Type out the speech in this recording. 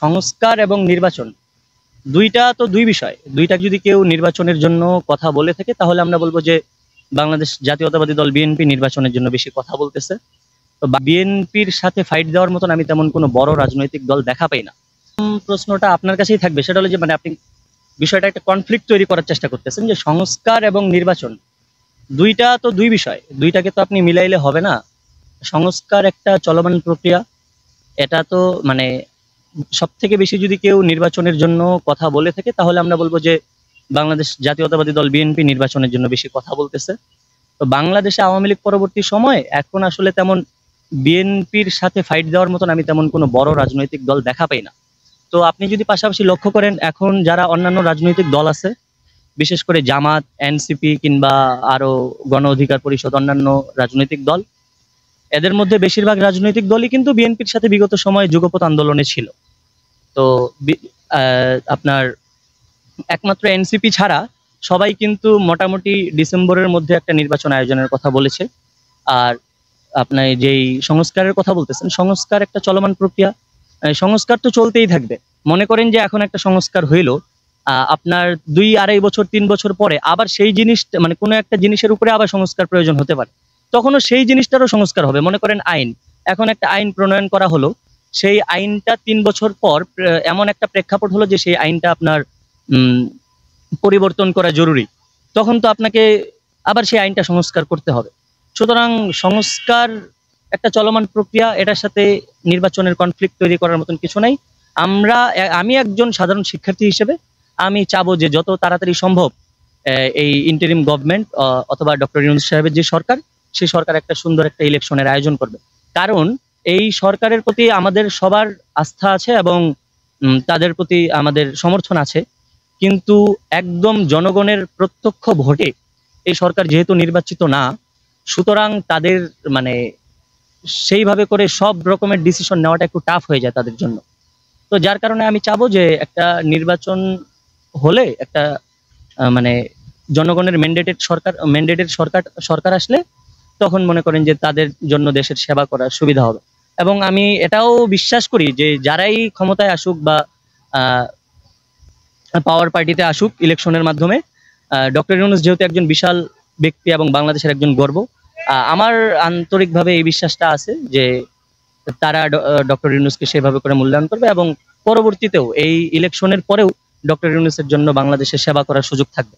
সংস্কার এবং নির্বাচন দুইটা তো দুই বিষয়। দুইটা যদি কেউ নির্বাচনের জন্য কথা বলে থাকে তাহলে আমরা বলবো যে বাংলাদেশ জাতীয়তাবাদী দল বিএনপি নির্বাচনের জন্য বেশি কথা বলতেছে। তো বিএনপির সাথে ফাইট দেওয়ার মতন আমি তেমন কোনো বড় রাজনৈতিক দল দেখা পাই না। প্রশ্নটা আপনার কাছেই থাকবে, সেটা হলো যে আপনি বিষয়টা একটা কনফ্লিক্ট তৈরি করার চেষ্টা করতেছেন যে সংস্কার এবং নির্বাচন দুইটা তো দুই বিষয়। দুইটাকে তো আপনি মিলাইলে হবে না। সংস্কার একটা চলমান প্রক্রিয়া। এটা তো সব থেকে বেশি যদি কেউ নির্বাচনের জন্য কথা বলে থাকে তাহলে আমরা বলবো যে বাংলাদেশ জাতীয়তাবাদী দল বিএনপি নির্বাচনের জন্য বেশি কথা বলতেছে। তো বাংলাদেশে আওয়ামী লীগ পরবর্তী সময় এখন আসলে তেমন বিএনপির সাথে ফাইট দেওয়ার মতন আমি তেমন কোনো বড় রাজনৈতিক দল দেখা পাই না। তো আপনি যদি পাশাপাশি লক্ষ্য করেন, এখন যারা অন্যান্য রাজনৈতিক দল আছে, বিশেষ করে জামাত, এনসিপি কিংবা আরো গণ অধিকার পরিষদ, অন্যান্য রাজনৈতিক দল, এদের মধ্যে বেশিরভাগ রাজনৈতিক দলই কিন্তু বিএনপির সাথে বিগত সময়ে যুগপৎ আন্দোলনে ছিল। তো আপনার একমাত্র এনসিপি ছাড়া সবাই কিন্তু মোটামুটি ডিসেম্বরের মধ্যে একটা নির্বাচন আয়োজনের কথা বলেছে। আর আপনার যেই সংস্কারের কথা বলতেছেন, সংস্কার একটা চলমান প্রক্রিয়া। সংস্কার তো চলতেই থাকবে। মনে করেন যে এখন একটা সংস্কার হইলো, আপনার 2-2.5 বছর 3 বছর পরে আবার সেই জিনিসটা কোনো একটা জিনিসের উপরে আবার সংস্কার প্রয়োজন হতে পারে, তখনও সেই জিনিসটারও সংস্কার হবে। মনে করেন আইন, এখন একটা আইন প্রণয়ন করা হলো, সেই আইনটা 3 বছর পর এমন একটা প্রেক্ষাপট হলো যে সেই আইনটা আপনার পরিবর্তন করা জরুরি, তখন তো আপনাকে আবার সেই আইনটা সংস্কার করতে হবে। সুতরাং সংস্কার একটা চলমান প্রক্রিয়া, এটার সাথে নির্বাচনের কনফ্লিক্ট তৈরি করার মতন কিছু নাই। আমি একজন সাধারণ শিক্ষার্থী হিসেবে আমি চাবো যে যত তাড়াতাড়ি সম্ভব এই ইন্টারিম গভর্নমেন্ট অথবা ডক্টর ইউনূস সাহেবের যে সরকার, সেই সরকার একটা সুন্দর একটা ইলেকশনের আয়োজন করবে। কারণ এই সরকারের প্রতি আমাদের সবার আস্থা আছে এবং তাদের প্রতি আমাদের সমর্থন আছে, কিন্তু একদম জনগণের প্রত্যক্ষ ভোটে এই সরকার যেহেতু নির্বাচিত না, সুতরাং তাদের সেইভাবে করে সব রকমের ডিসিশন নেওয়াটা একটু টাফ হয়ে যায় তাদের জন্য। তো যার কারণে আমি চাবো যে একটা নির্বাচন হলে একটা জনগণের ম্যান্ডেটেড সরকার আসলে তখন মনে করেন যে তাদের জন্য দেশের সেবা করার সুবিধা হবে। এবং আমি এটাও বিশ্বাস করি যে যারাই ক্ষমতায় আসুক বা পাওয়ার পার্টিতে আসুক ইলেকশনের মাধ্যমে, ডক্টর ইউনূস যেহেতু একজন বিশাল ব্যক্তি এবং বাংলাদেশের একজন গর্ব, আমার আন্তরিকভাবে এই বিশ্বাসটা আছে যে তারা ডক্টর ইউনূসকে সেভাবে করে মূল্যায়ন করবে এবং পরবর্তীতেও এই ইলেকশনের পরেও ডক্টর ইউনূসের জন্য বাংলাদেশের সেবা করার সুযোগ থাকবে।